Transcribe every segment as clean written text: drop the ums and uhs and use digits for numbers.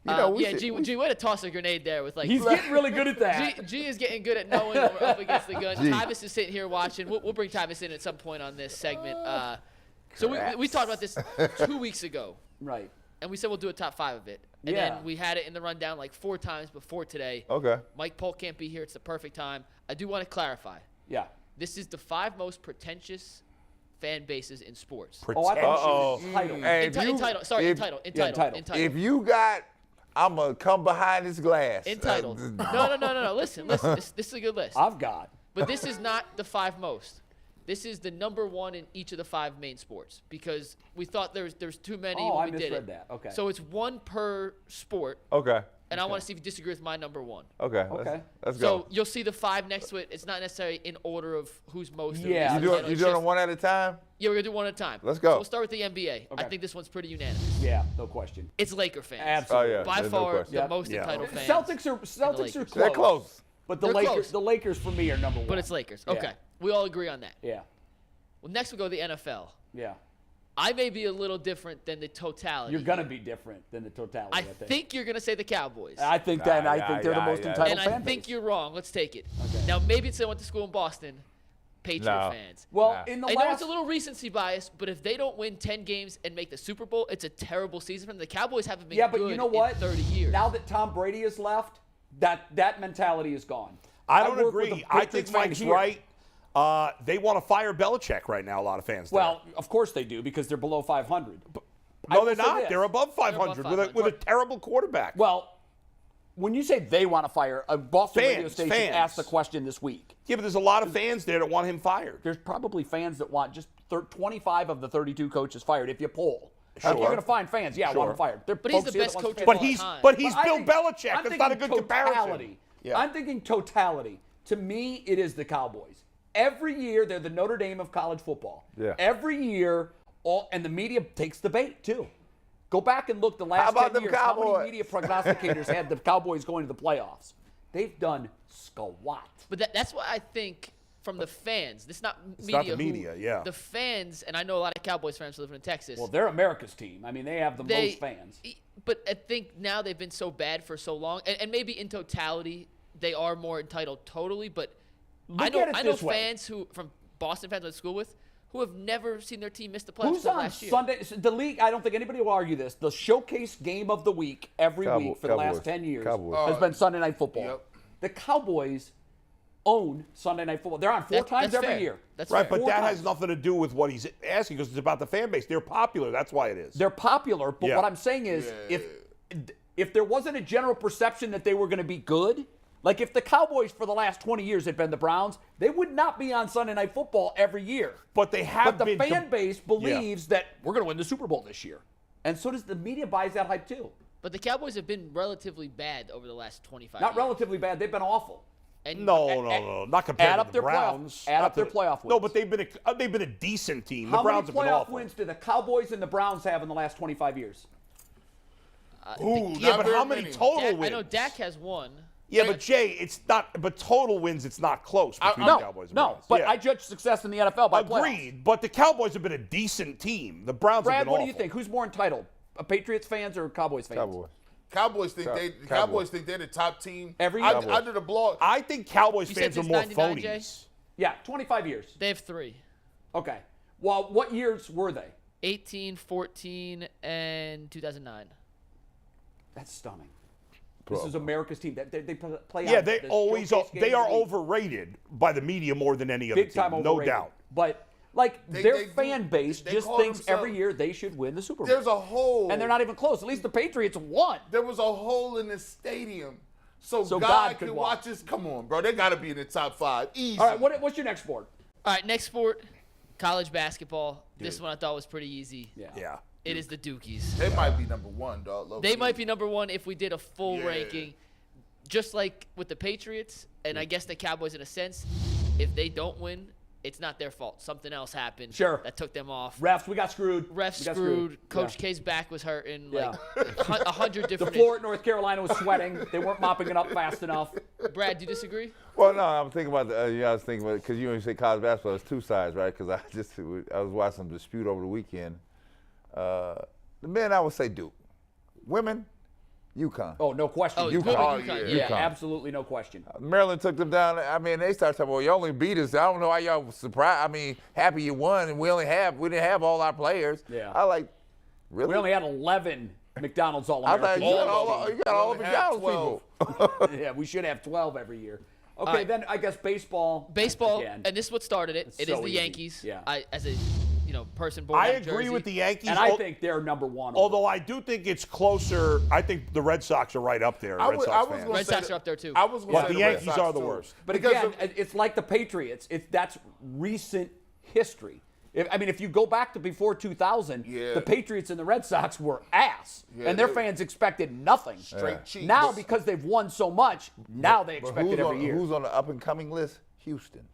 G, way to toss a grenade there with like. He's getting really good at that. G is getting good at knowing when we're up against the gun. Tyvis is sitting here watching. We'll bring Tyvis in at some point on this segment. So we talked about this 2 weeks ago. Right. And we said we'll do a top 5 of it. And then we had it in the rundown like 4 times before today. Okay. Mike Polk can't be here. It's the perfect time. I do want to clarify. Yeah. This is the 5 most pretentious fan bases in sports. Oh, I thought entitled. Hey, Entitled. Sorry, entitled. If you got, I'm going to come behind this glass. Entitled. No. Listen. This is a good list. I've got. But this is not the 5 most. This is the number 1 in each of the 5 main sports because we thought there's too many when we did it. I misread that. Okay. So it's 1 per sport. Okay. And I want to see if you disagree with my number 1. Okay. Let's go. So you'll see the 5 next to it. It's not necessarily in order of who's most. Yeah. You doing it one at a time? Yeah, we're going to do one at a time. Let's go. So we'll start with the NBA. Okay. I think this one's pretty unanimous. Yeah, no question. It's Laker fans. Absolutely. Oh, yeah. By There's far no question. the most entitled fans. Celtics are close. They're close. But They're close. the Lakers for me are number 1. But it's Lakers. Yeah. Okay. We all agree on that. Yeah. Well, next we go to the NFL. Yeah. I may be a little different than the totality. You're going to be different than the totality, I think you're going to say the Cowboys. I think they're the most entitled and fan I think base. you're wrong. Let's take it. Okay. Now, maybe it's they went to school in Boston, Patriot fans. Well, in the I last... know it's a little recency bias, but if they don't win 10 games and make the Super Bowl, it's a terrible season for them. The Cowboys haven't been but good you know what? in 30 years. Now that Tom Brady has left, that mentality is gone. I don't work with agree. a I Patriots think fan Mike's here. right. They want to fire Belichick right now, a lot of fans. Well, of course they do because they're below 500. No, they're not. They're above 500 500. with a terrible quarterback. Well, when you say they want to fire, a Boston radio station asked the question this week. Yeah, but there's a lot of fans there that want him fired. There's probably fans that want just 25 of the 32 coaches fired if you poll. Sure. You're going to find fans, want him fired. But he's the best coach of But all he's time. Bill Belichick. I'm That's not a good comparison. totality. Yeah. I'm thinking totality. To me, it is the Cowboys. Every year, they're the Notre Dame of college football. Yeah. Every year, and the media takes the bait, too. Go back and look the last 10 years. How many media prognosticators had the Cowboys going to the playoffs? They've done squat. But that's why I think from the fans, this is not media. Not the media, yeah. The fans, and I know a lot of Cowboys fans living in Texas. Well, they're America's team. I mean, they have the most fans. But I think now they've been so bad for so long, and maybe in totality they are more entitled totally. But I know fans from Boston fans I went to school with who have never seen their team miss the playoffs Who's on last year. Sunday? The league, I don't think anybody will argue this. The showcase game of the week every week for the last 10 years has been Sunday Night Football. Yep. The Cowboys own Sunday Night Football. They're on four times that's every fair. year. That's Right, fair. but that has nothing to do with what he's asking because it's about the fan base. They're popular. That's why it is. They're popular, but Yeah. what I'm saying is if there wasn't a general perception that they were going to be good, like if the Cowboys for the last 20 years had been the Browns, they would not be on Sunday Night Football every year. But they have But the been fan base believes that we're going to win the Super Bowl this year. And so does the media buys that hype too. But the Cowboys have been relatively bad over the last 25 Not years. relatively bad. They've been awful. And No, not compared add to up the their Browns. playoff- add Not up their to- playoff No, wins. but they've been a decent team. How the Browns many have been playoff awful. wins do the Cowboys and the Browns have in the last 25 years? Ooh, Yeah, not but very how many many. total I wins? know Dak has one. Yeah, but Jay, it's not. But total wins, it's not close between the Cowboys and Browns. But Yeah. I judge success in the NFL by playoffs. Agreed. But the Cowboys have been a decent team. The Browns have Brad, been what awful. do you think? Who's more entitled? Patriots fans or Cowboys fans? Cowboys. Cowboys think Cowboys. Cowboys think they're the top team. Every I, year. I did a blog. I think Cowboys You said fans are since more 99, phonies. Jay? Yeah, 25 years. They have 3. Okay. Well, what years were they? 18, 14, and 2009. That's stunning. This is America's team. They play Yeah, on they the always showcase game they of are the league. overrated by the media more than any other Big team, time no overrated. doubt. But like They their do- fan base they just call thinks themselves- every year they should win the Super Bowl. There's a hole. And they're not even close. At least the Patriots won. There was a hole in the stadium. So God God could could watch. watch us. Come on, bro. They got to be in the top 5. Easy. All right, what's your next sport? All right, next sport, college basketball. This one I thought was pretty easy. Yeah. It is the Dukies. They might be number 1, dog. They might be number 1 if we did a full Yeah. ranking. Just like with the Patriots, and I guess the Cowboys in a sense, if they don't win, it's not their fault. Something else happened Sure. that took them off. Refs, we got screwed. Refs We got screwed. Coach Yeah. K's back was hurting. Yeah. Like 100 The different. floor at North Carolina was sweating. They weren't mopping it up fast enough. Brad, do you disagree? Well, no, I'm thinking about I was thinking about because you say college basketball, it's 2 sides, right? Because I was watching some dispute over the weekend. The men, I would say Duke. Women, UConn. Oh, no question. Oh, UConn. good Oh, with UConn, yeah. Yeah, UConn. absolutely no question. Maryland took them down. I mean, they started talking about, you only beat us. I don't know why y'all was surprised. I mean, happy you won, and we didn't have all our players. Yeah. I like, really? We only had 11 McDonald's I All-Americans. thought you got all the We only had McDonald's people. Yeah, we should have 12 every year. Okay, right. then I guess baseball. Baseball, again. and this is what started it. It's It is so the easy. Yankees. Yeah. As a person born I in agree Jersey. with the Yankees. And I think they're number one. Although I do think it's closer. I think the Red Sox are right up there. Red Sox fans. gonna Red say Sox that- are up there, too. I was going But to say the Red Yankees Sox, are the too. worst. But Because again, it's like the Patriots. That's recent history. If you go back to before 2000, Yeah. the Patriots and the Red Sox were ass, Yeah, and their they- fans expected nothing. Straight cheeks. Now, because they've won so much, now they But expect it every year. Who's on the up-and-coming list? Houston.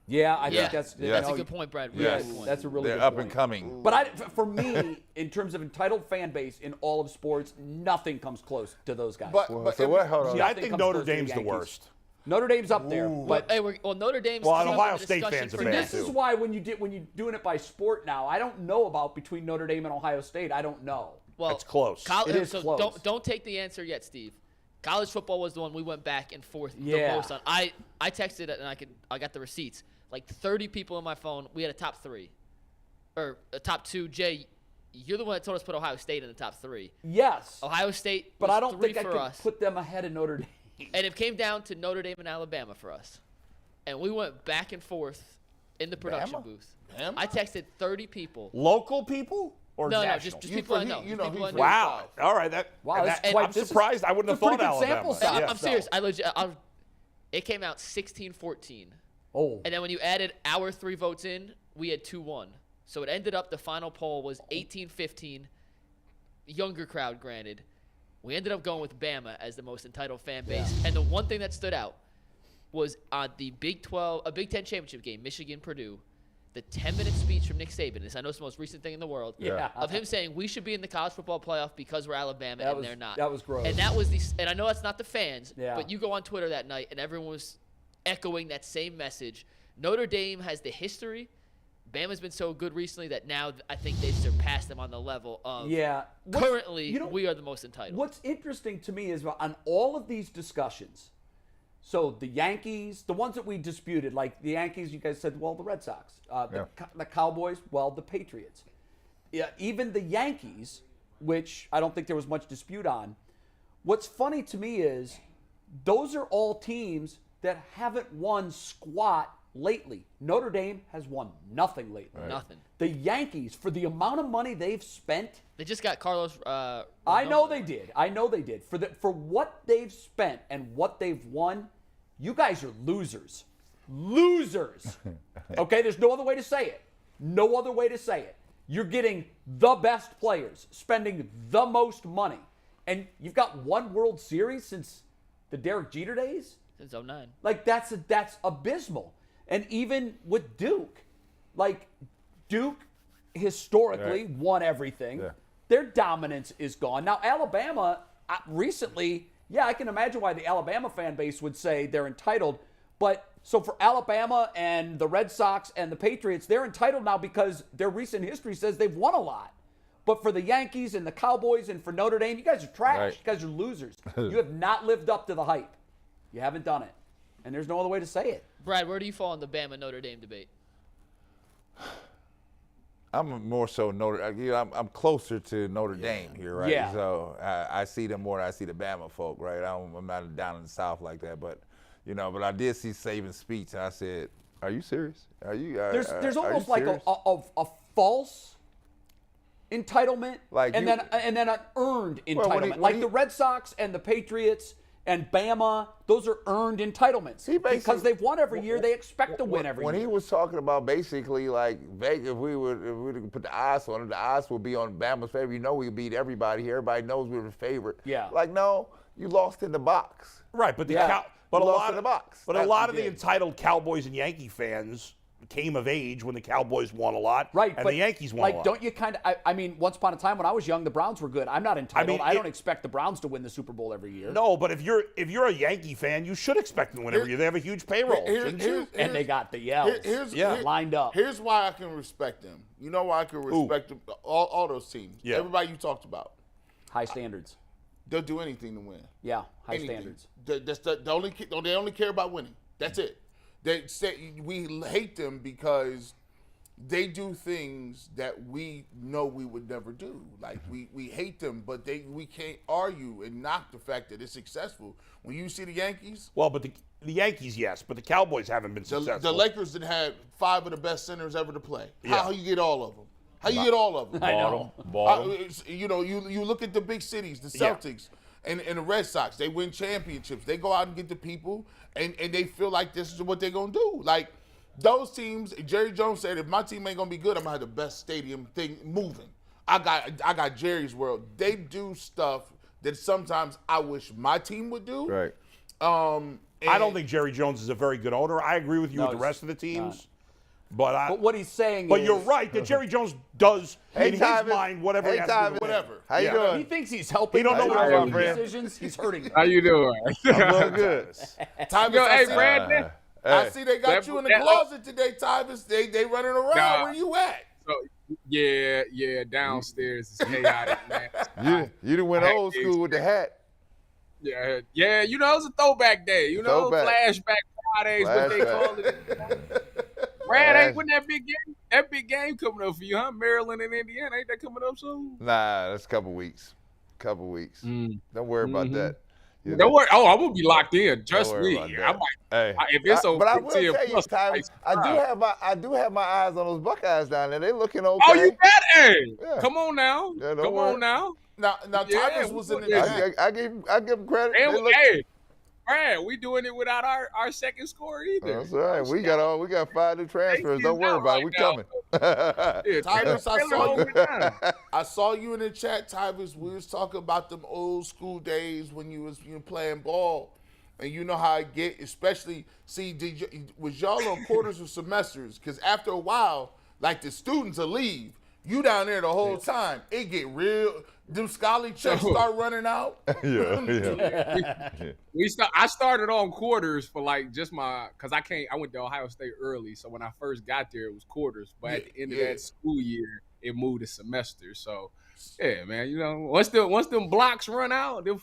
Yeah, I Yeah, think that's that's you a know, good point, Brad. Really Yes. good point. That's a really They're good up point. and coming. But for me, in terms of entitled fan base in all of sports, nothing comes close to those guys. But So what? Hold on. See, I Nothing think comes Notre close to the Dame's the Yankees. worst. Notre Dame's up there, but Hey, Notre Dame's Well, and still Ohio in the State discussion fans are for bad, next. this is too. why when you're doing it by sport now, I don't know about between Notre Dame and Ohio State. I don't know. Well, It's close. It is so close. Don't take the answer yet, Steve. College football was the one we went back and forth Yeah. the most on. I texted it and I got the receipts. Like 30 people on my phone. We had a top 3, or a top 2. Jay, you're the one that told us to put Ohio State in the top 3. Yes, Ohio State, but was I don't 3 think I for could us. put them ahead of Notre Dame. And it came down to Notre Dame and Alabama for us. And we went back and forth in the production Bama? booth. Bama? I texted 30 people. Local people or No, national? just people I know. You Just know, people I he's know. Wow. All right. Wow, and that's that- quite- I'm this is- surprised. I wouldn't have it's a pretty thought good Alabama. sample size. I'm serious. I legit. It came out 16-14. Oh, And then when you added our 3 votes in, we had 2-1. So it ended up the final poll was 18-15. Younger crowd, granted. We ended up going with Bama as the most entitled fan base. Yeah. And the one thing that stood out was on the Big 10 championship game, Michigan-Purdue, the 10-minute speech from Nick Saban. This I know it's the most recent thing in the world. yeah. Of him saying we should be in the college football playoff because we're Alabama That and was- they're not. that was gross. And that was and I know that's not the fans, Yeah. but you go on Twitter that night and everyone was echoing that same message. Notre Dame has the history. Bama's been so good recently that now I think they've surpassed them on the level of Yeah. currently we are the most entitled. What's interesting to me is on all of these discussions, so the Yankees, the ones that we disputed, like the Yankees, you guys said, well, the Red Sox. The Cowboys, well, the Patriots. Yeah, even the Yankees, which I don't think there was much dispute on. What's funny to me is those are all teams that haven't won squat lately. Notre Dame has won nothing lately. Nothing. The Yankees, for the amount of money they've spent, They just got Carlos. I know they did. For what they've spent and what they've won, you guys are losers. Losers. Okay, there's no other way to say it. No other way to say it. You're getting the best players, spending the most money, and you've got one World Series since the Derek Jeter days. Since 09. Like that's abysmal. And even with Duke, like Duke historically won everything. Yeah. Their dominance is gone. Now Alabama recently, yeah, I can imagine why the Alabama fan base would say they're entitled. But so for Alabama and the Red Sox and the Patriots, they're entitled now because their recent history says they've won a lot. But for the Yankees and the Cowboys and for Notre Dame, you guys are trash. Right. You guys are losers. You have not lived up to the hype. You haven't done it. And there's no other way to say it. Brad, where do you fall in the Bama Notre Dame debate? I'm more so I'm closer to Notre Dame here, right? Yeah. So I see them more than I see the Bama folk, right? I'm not down in the South like that, but but I did see Saban's speech, and I said, "Are you serious? Are you?" There's are you almost like serious? a false entitlement, Like and you- then an earned Well, when entitlement. he- like when the he- Red Sox and the Patriots and Bama, those are earned entitlements He basically- because they've won every year. They expect to win every When year. he was talking about basically like Vegas, if we would put the odds on it, the odds would be on Bama's favor. We beat everybody here. Everybody knows we were the favorite. Yeah. Like no, you lost in the box. Right, but Yeah. But You a lost lot in of the box. But a That's lot what of you the did. entitled Cowboys and Yankee fans came of age when the Cowboys won a lot, Right, and but the Yankees won like, a lot. don't you kind of? I mean, once upon a time when I was young, the Browns were good. I'm not entitled. I it- don't expect the Browns to win the Super Bowl every year. No, but if you're a Yankee fan, you should expect them to win every year. They have a huge payroll, shouldn't you? And they got the yells lined up. Here's why I can respect them. You know why I can respect them? All those teams. Yeah. Everybody you talked about. High standards. they'll do anything to win. Yeah, high Anything. standards. They only care about winning. That's it. They say we hate them because they do things that we know we would never do. Like we hate them, but we can't argue and knock the fact that it's successful. When you see the Yankees, Well, but the Yankees, yes, but the Cowboys haven't been successful. the Lakers that had 5 of the best centers ever to play. Yeah. How you get all of them? How you get all of them? I know. You look at the big cities, the Celtics and the Red Sox. They win championships. They go out and get the people, and they feel like this is what they're gonna do. Like those teams, Jerry Jones said, if my team ain't gonna be good, I'm gonna have the best stadium thing moving. I got Jerry's World. They do stuff that sometimes I wish my team would do. Right. I don't think Jerry Jones is a very good owner. I agree with you with the rest of the teams. But what he's saying But is, you're right that Jerry Jones does, in his Tyvis. mind, whatever he has to do. Whatever. How you he doing? thinks he's helping. He don't know us what make friend. decisions. He's hurting. How you doing? I'm doing good. Tyvis, Yo, I hey, see- Brandon. I see they got you in the closet today, Tyvis. They running around. Nah. Where you at? So, yeah, downstairs is chaotic, man. You done went old school with the hat. Yeah, it was a throwback day, Throwback. flashback Fridays, what they call it. Brad, when that big game coming up for you, huh? Maryland and Indiana, ain't that coming up soon? Nah, that's a couple weeks. Don't worry about that. You Don't worry. Oh, I'm gonna be locked in. Trust Don't worry me. about that. If it's but I will 10 tell you, plus, Tyvis, I do have my eyes on those Buckeyes down there. They looking okay. Oh, you bet. Hey, Yeah. come on now. Yeah, don't Come worry. on now. Now Yeah, Tyvis was in the yeah. chat. I give them credit. And They look- hey, Brad, we doing it without our second score either. That's all right. We got 5 new transfers. Don't worry about it. We coming. Yeah, Tyvis, I Taylor saw hold it down. I saw you in the chat, Tyvis. We was talking about them old school days when you was playing ball, and you know how I get. Especially, was y'all on quarters or semesters? Because after a while, like the students will leave. You down there the whole time. It get real. Them scholarly checks start running out. I started on quarters for like just because I went to Ohio State early, so when I first got there it was quarters, but at the end of that school year it moved to semester. So yeah, man, once them blocks run out, them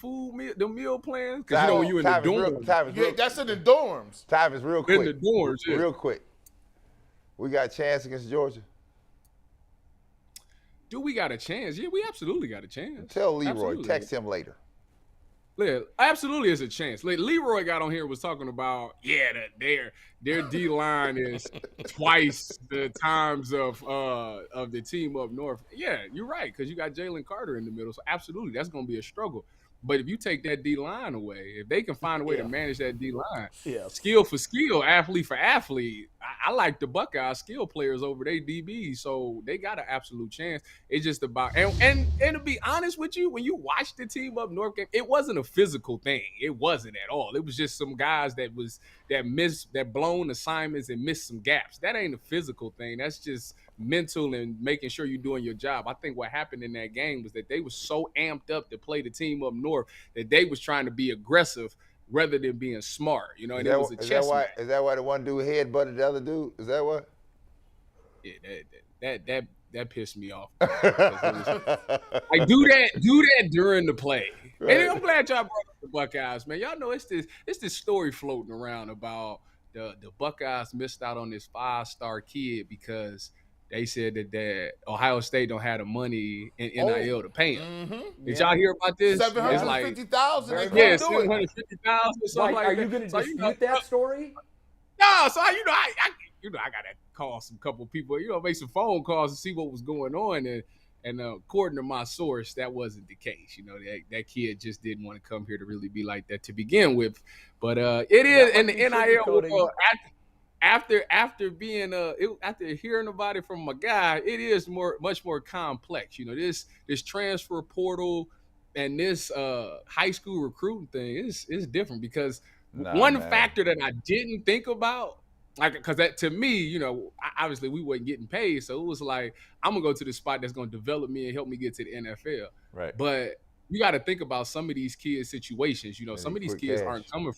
meal plans, because when you in the dorms, That's in the dorms. Tyvis, real quick. in the dorms, yeah. Real quick. We got a chance against Georgia. Do we got a chance? Yeah, we absolutely got a chance. Tell Leroy. Absolutely. Text him later. Yeah, absolutely is a chance. Like Leroy got on here and was talking about, their D line is twice the times of the team up north. Yeah, you're right, because you got Jalen Carter in the middle. So absolutely, that's going to be a struggle. But if you take that D line away, if they can find a way to manage that D line, skill for skill, athlete for athlete, I like the Buckeyes skill players over their DBs, so they got an absolute chance. It's just about and to be honest with you, when you watch the team up north game, it wasn't a physical thing. It wasn't at all. It was just some guys that blown assignments and missed some gaps. That ain't a physical thing. That's just mental and making sure you're doing your job. I think what happened in that game was that they were so amped up to play the team up north that they was trying to be aggressive rather than being smart, and it was a chess match. Is that why the one dude headbutted the other dude? Is that what? Yeah, that pissed me off. Like do that during the play. Right. And I'm glad y'all brought up the Buckeyes, man. Y'all know it's this story floating around about the Buckeyes missed out on this 5-star kid because they said that Ohio State don't have the money in NIL to pay him. Mm-hmm. Did y'all hear about this? $750,000. Yeah, $750,000 or something like that. Are you going to dispute that story? No, so I gotta call some couple people, make some phone calls to see what was going on, and according to my source, that wasn't the case. That kid just didn't want to come here to really be like that to begin with. But it is, and the NIL after hearing about it from my guy, it is much more complex. This transfer portal and this high school recruiting thing is different because one factor that I didn't think about, because that to me, obviously we wasn't getting paid, so it was like I'm gonna go to the spot that's gonna develop me and help me get to the NFL. Right. But you got to think about some of these kids' situations. Some of these kids aren't coming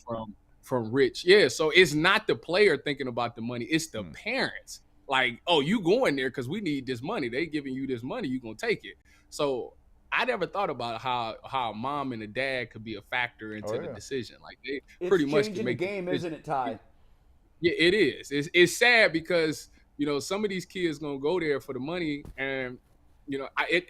from rich. Yeah, so it's not the player thinking about the money, it's the parents. Like, oh, you going there because we need this money. They giving you this money, you gonna take it. So I never thought about how a mom and a dad could be a factor into the decision. Like they It's pretty much changing can make the game, isn't it, Ty? Yeah, it is. It's sad because some of these kids gonna go there for the money, and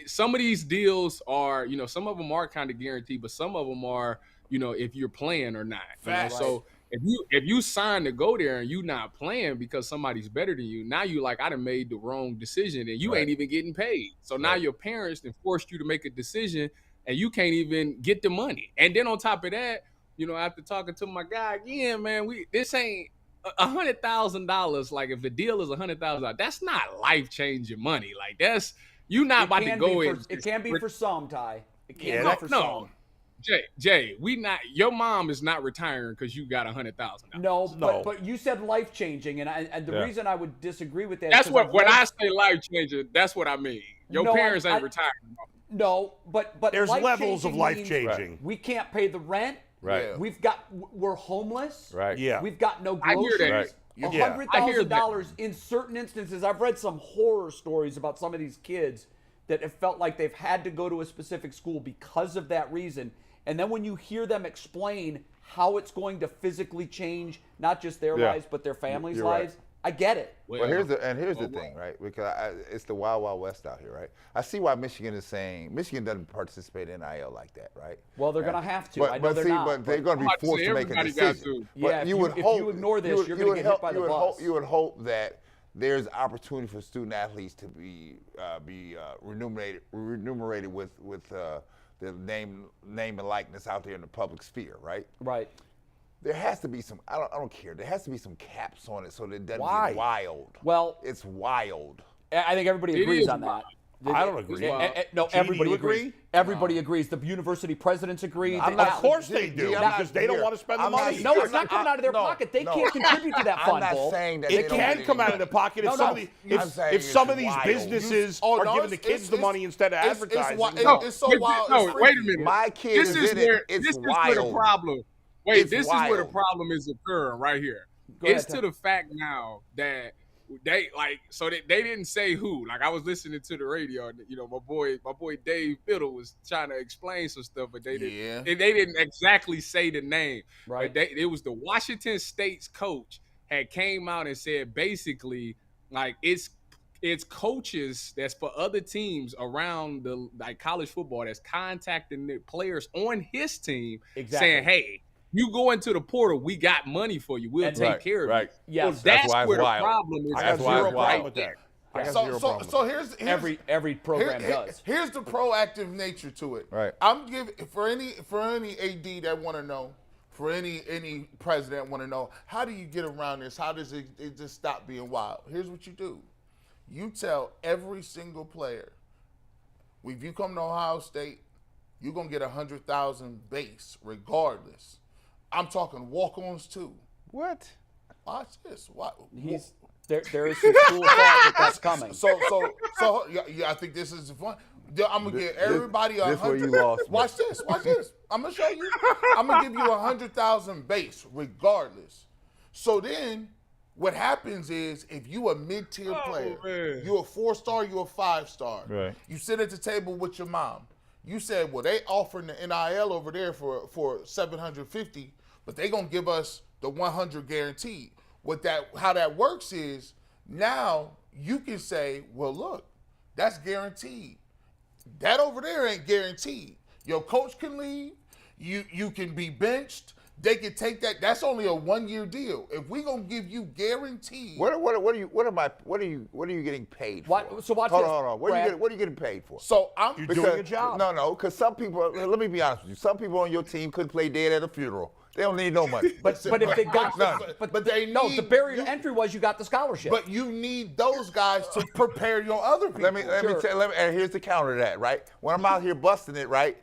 some of these deals are some of them are kind of guaranteed, but some of them are if you're playing or not. So if you sign to go there and you not playing because somebody's better than you, now you like I done made the wrong decision and you ain't even getting paid. So now your parents then forced you to make a decision and you can't even get the money. And then on top of that, after talking to my guy again, man, this ain't $100,000. Like if the deal is $100,000, that's not life-changing money. Like that's you not about to go in. It can be for some, Ty. It can be for some. Jay, your mom is not retiring because you got $100,000. No, but you said life changing, and the reason I would disagree with that. That's when I say life changing. That's what I mean. Your parents ain't retiring. No, but there's levels of life changing. We can't pay the rent. Right. We're homeless. Right. Yeah. We've got no groceries. I hear that. $100,000 in certain instances. I've read some horror stories about some of these kids that have felt like they've had to go to a specific school because of that reason. And then when you hear them explain how it's going to physically change not just their lives but their families' lives, I get it. Well, here's the thing, right? Because it's the wild, wild west out here, right? I see why Michigan is saying Michigan doesn't participate in NIL like that, right? Well, they're going to have to. But they're not. But they're going to be forced to make a decision. Yeah, if you ignore this, you're going to get hit by the bus. You would hope that there's opportunity for student athletes to be remunerated with the name and likeness out there in the public sphere, right? Right. There has to be some. I don't care. There has to be some caps on it so that it doesn't get wild. Well, it's wild. I think everybody agrees on that. I don't agree. No, everybody agrees. Everybody agrees. The university presidents agree. Of course they do, because they don't want to spend the money. No, it's not coming out of their pocket. They can't contribute to that fund, I'm not saying that it can come out of their pocket if some of these businesses are giving the kids the money instead of advertising. It's so wild. No, wait a minute. My kid is in it. It's wild. Where the problem. Wait, this is where the problem is occurring right here. It's to the fact now that they didn't say who. Like I was listening to the radio, and my boy Dave Fiddle was trying to explain some stuff, but they didn't. They didn't exactly say the name. Right. But it was the Washington State's coach had came out and said basically like it's coaches that's for other teams around the college football that's contacting the players on his team saying, hey, you go into the portal, we got money for you. We'll take care of you. Yes, that's why where the problem is. I got zero problem with that. So here's every program does. Here's the proactive nature to it. Right. I'm giving for any AD that want to know, for any president want to know, how do you get around this? How does it just stop being wild? Here's what you do. You tell every single player, if you come to Ohio State, you're gonna get 100,000 base regardless. I'm talking walk-ons too. What? Watch this. There is some school thought that's coming. So yeah, I think this is fun. I'm gonna give everybody 100. Watch this. I'm gonna show you. I'm gonna give you 100,000 base regardless. So then, what happens is if you a mid-tier player, you a 4-star, you a 5-star. Right. You sit at the table with your mom. You said, well, they offering the NIL over there for 750, but they gonna give us the 100 guaranteed. How that works is now you can say, well, look, that's guaranteed. That over there ain't guaranteed. Your coach can leave. You can be benched. They can take that. That's only a 1-year deal. If we gonna give you guaranteed, what are you getting paid for? So watch hold this. on. What are you getting paid for? So you're doing a job. No, because some people. Let me be honest with you. Some people on your team couldn't play dead at a funeral. They don't need no money. But if they got the barrier to entry was you got the scholarship. But you need those guys to prepare your other people. Let me tell you, and here's the counter to that, right? When I'm out here busting it, right?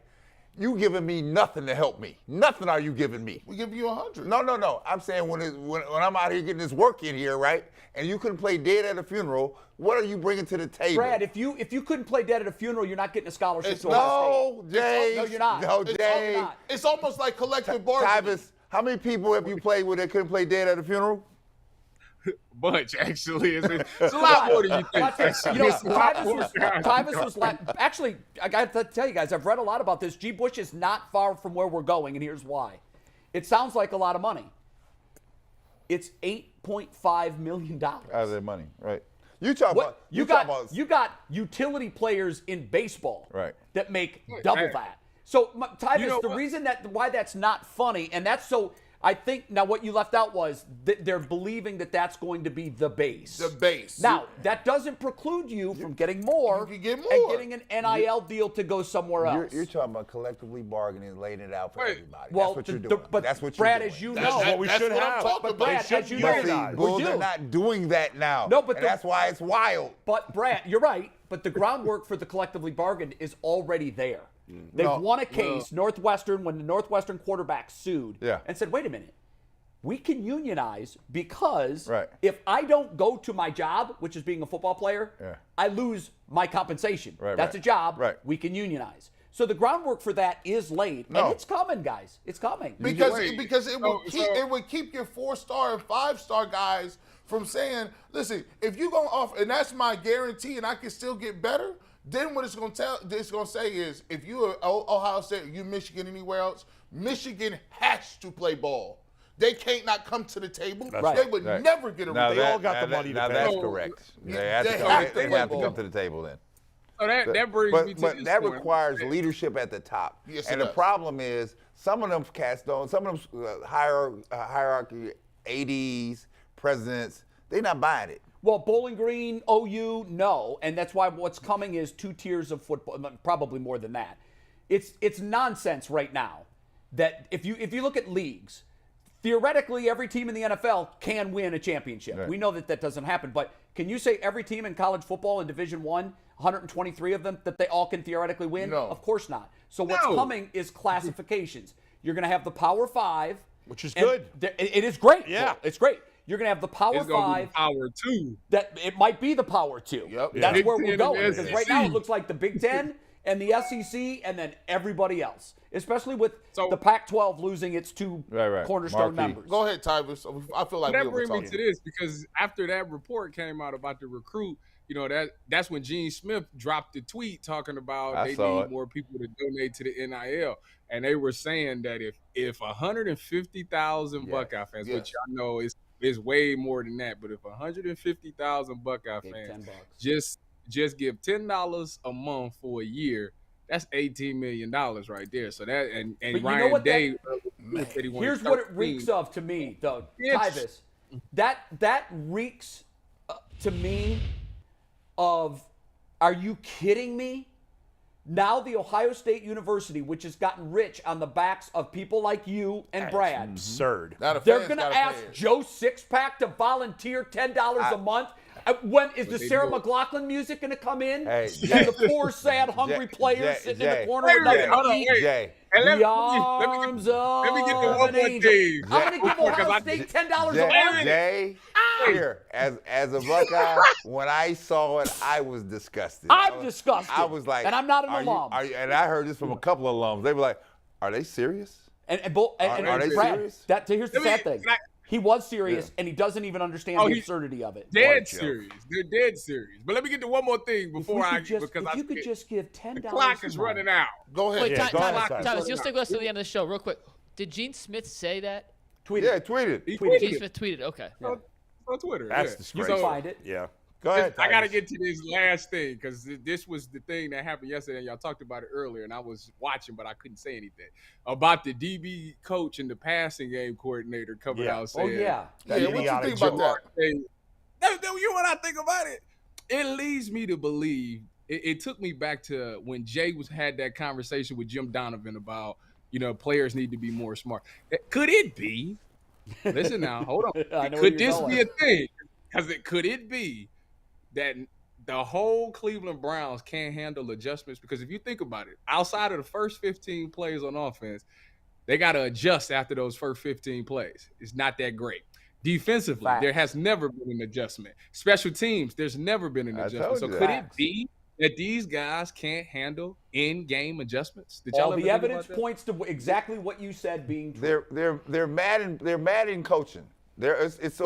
You giving me nothing to help me. Nothing are you giving me. We give you 100. No. I'm saying when I'm out here getting this work in here, right? And you couldn't play dead at a funeral, what are you bringing to the table? Brad, if you couldn't play dead at a funeral, you're not getting a scholarship. No, Jay. No, you're not. No, Jay. It's almost like collective bargaining. Tyvis, how many people have you played with that couldn't play dead at a funeral? bunch, actually. It's a lot more than you think. Tyvis was actually, I got to tell you guys, I've read a lot about this. G. Bush is not far from where we're going, and here's why. It sounds like a lot of money. It's $8.5 million. Out of their money, right? You got utility players in baseball that make double Hey. that. So, Tyvis, the reason why that's not funny, and that's so, I think now what you left out was that they're believing that that's going to be the base. The base. Now, that doesn't preclude you from getting more, You can get more. and getting an NIL deal to go somewhere else. You're talking about collectively bargaining, laying it out for everybody. Well, that's what you're doing. but that's what you're Brad, doing. as you That's know, what we should have. But Brad, as you know, they're not doing that now. No, but and that's why it's wild. But Brad, you're right. But the groundwork for the collectively bargained is already there. They've won a case, Northwestern, when the Northwestern quarterback sued and said, wait a minute, we can unionize because if I don't go to my job, which is being a football player, I lose my compensation. That's a job. We can unionize. So the groundwork for that is laid, and it's coming, guys. It's coming. Because it would keep your 4-star and 5-star guys from saying, listen, if you're going to offer, and that's my guarantee, and I can still get better, then what it's going to say is, if you're Ohio State, you Michigan, anywhere else, Michigan has to play ball. They can't not come to the table. They would never get a rebate. They all got the money to pay. That's correct. They have to come to the table then. So that brings me to this that point. requires leadership at the top. Yes, and the problem is some of them cats don't. Some of them hierarchy, ADs, presidents, they're not buying it. Well, Bowling Green, OU, no. And that's why what's coming is 2 tiers of football, probably more than that. It's nonsense right now that if you look at leagues, theoretically every team in the NFL can win a championship. We know that doesn't happen. But can you say every team in college football in Division I, 123 of them, that they all can theoretically win? No. Of course not. So what's coming is classifications. You're going to have the Power 5. Which is good. It is great. Yeah. It's great. You're going to have the Power It's gonna 5. be Power 2. That it might be the Power 2. Yep. That's Big where we're Ten going. and Because right now it looks like the Big Ten and the SEC and then everybody else. Especially with the Pac-12 losing its 2 cornerstone members. Go ahead, Tyvis. I feel like that brings me to this, because after that report came out about the recruit, that's when Gene Smith dropped the tweet talking about they need more people to donate to the NIL. And they were saying that if 150,000 Buckeye fans, which I know is way more than that, but if 150,000 Buckeye fans just give $10 a month for a year, that's $18 million right there. So that and but Ryan you know what Day here's what it reeks of to me, though, Tyvis. That reeks to me of, are you kidding me? Now the Ohio State University, which has gotten rich on the backs of people like you and Brad, absurd. They're going to ask Joe Sixpack to volunteer $10 a month. When is the Sarah McLachlan music going to come in? Hey, and the poor, sad, hungry players sitting in the corner with nothing to eat? Jay. The arms of let me get the one more thing. I'm going to give Ohio State $10 a month. Jay, here, as a Buckeye, when I saw it, I was disgusted. I'm disgusted. I was like, and I'm not an alum. And I heard this from a couple of alums. They were like, are they serious? And are they Brad, serious? Here's the sad thing. He was serious, and he doesn't even understand the absurdity of it. Dead serious. They're dead serious. But let me get to one more thing before if you could just give $10. The clock is running out. Go ahead. Wait, Tyvis, Tyvis, you'll stick with us to the end of the show, real quick. Did Gene Smith say that? Yeah, tweeted. Gene Smith tweeted. Okay. On Twitter. That's disgraceful. Find it. Yeah. Go ahead, I got to Tyvis. get to this last thing, because this was the thing that happened yesterday, and y'all talked about it earlier, and I was watching, but I couldn't say anything about the DB coach and the passing game coordinator coming out saying, What you think about that? You know what I think about it? It leads me to believe, it took me back to when Jay had that conversation with Jim Donovan about, players need to be more smart. Could it be? Listen now, hold on. Could this be a thing? Could it be that the whole Cleveland Browns can't handle adjustments? Because if you think about it, outside of the first 15 plays on offense, they got to adjust after those first 15 plays. It's not that great. Defensively, there has never been an adjustment. Special teams, there's never been an adjustment. So could it be that these guys can't handle in-game adjustments? All the evidence points to exactly what you said being true. They're mad in coaching. It's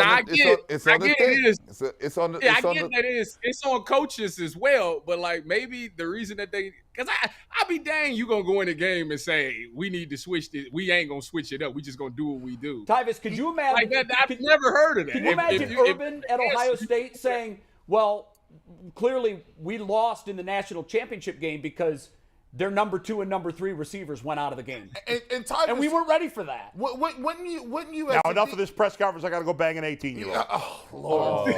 on coaches as well, but like maybe the reason that because I be dang, you gonna go in the game and say we need to switch this. We ain't gonna switch it up. We just gonna do what we do. Tyvis, could you imagine? Like that, I've never heard of that. Can you imagine Urban at Ohio State saying, "Well, clearly we lost in the national championship game because their number 2 and number 3 receivers went out of the game, and we weren't ready for that." Wouldn't you? Now enough of this press conference. I got to go bang an 18-year-old. Oh Lord!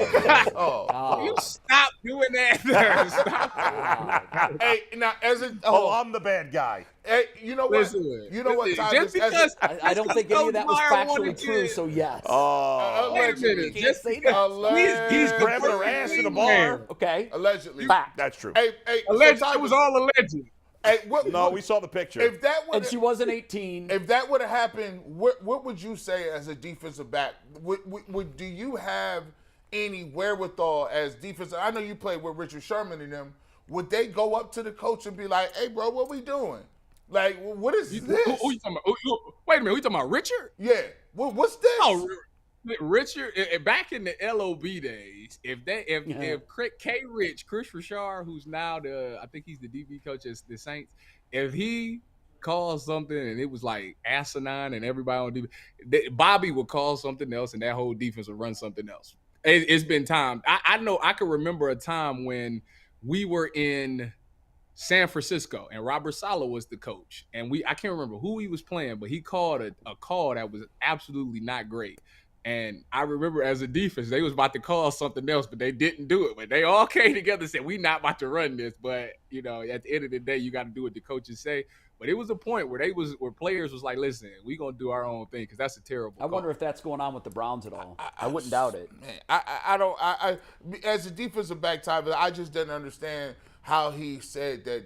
You stop doing that. Stop. Hey, now I'm the bad guy. Hey, you know what? You know what? Just because I don't think any of that was factually true. So yes. Wait a minute. Just say that. He's grabbing her ass in a bar. Okay. Allegedly. Fact. That's true. Hey, alleged. It was all alleged. Hey, we saw the picture. If that and she wasn't 18. If that would have happened, what would you say as a defensive back? Do you have any wherewithal as defensive? I know you played with Richard Sherman and them. Would they go up to the coach and be like, "Hey, bro, what we doing? Like, what is this?" Who you talking about? Wait a minute. We talking about Richard? Yeah. What's this? Oh, Richard, back in the LOB days, if Chris Richard, who's now I think he's the DB coach at the Saints, if he calls something and it was like asinine and everybody on DB, Bobby would call something else and that whole defense would run something else. It's been time. I know I can remember a time when we were in San Francisco and Robert Saleh was the coach, and I can't remember who he was playing, but he called a call that was absolutely not great. And I remember as a defense, they was about to call something else, but they didn't do it. But they all came together and said, "We not about to run this." But at the end of the day, you got to do what the coaches say. But it was a point where players was like, "Listen, we gonna do our own thing," because that's a terrible call. I wonder if that's going on with the Browns at all. I wouldn't doubt it. Man, I don't. As a defensive back, Tyler, I just didn't understand how he said that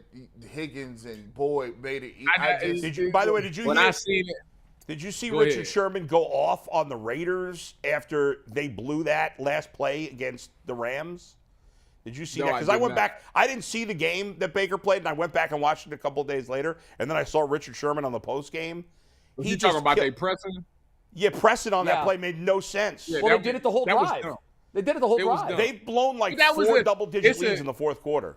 Higgins and Boyd made it. By the way, did you? When I seen it. Did you see Richard Sherman go off on the Raiders after they blew that last play against the Rams? Did you see that? Because I went back. I didn't see the game that Baker played, and I went back and watched it a couple of days later, and then I saw Richard Sherman on the post game. You talking about they pressing? Yeah, pressing on that play made no sense. Yeah, they did it the whole drive. They did it the whole drive. They've blown like 4 double-digit leads in the fourth quarter.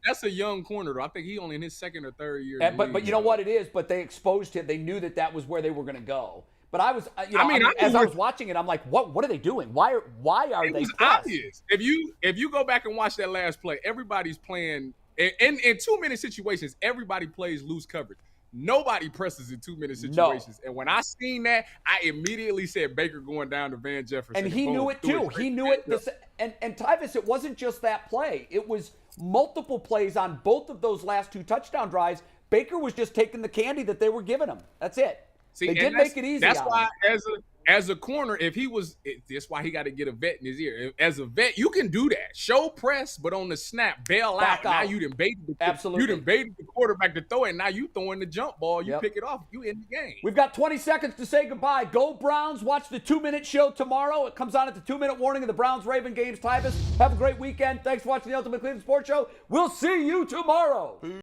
That's a young corner, though. I think he only in his second or third year. But you know what it is? But they exposed him. They knew that was where they were going to go. But I was, as I was watching it, I'm like, what are they doing? Why are they? It was obvious. If you go back and watch that last play, everybody's playing in 2-minute situations. Everybody plays loose coverage. Nobody presses in 2-minute situations. No. And when I seen that, I immediately said Baker going down to Van Jefferson. And he knew it too. He knew it. And Tyvis, it wasn't just that play. It was multiple plays on both of those last 2 touchdown drives. Baker was just taking the candy that they were giving him. That's it. See, they did make it easy. That's why, as a corner, that's why he got to get a vet in his ear. As a vet, you can do that. Show press, but on the snap, bail out. Now you done baited the quarterback to throw it. Now you throwing the jump ball. You pick it off. You in the game. We've got 20 seconds to say goodbye. Go Browns. Watch the 2-minute show tomorrow. It comes on at the 2-minute warning of the Browns-Raven games. Tyvis, have a great weekend. Thanks for watching the Ultimate Cleveland Sports Show. We'll see you tomorrow.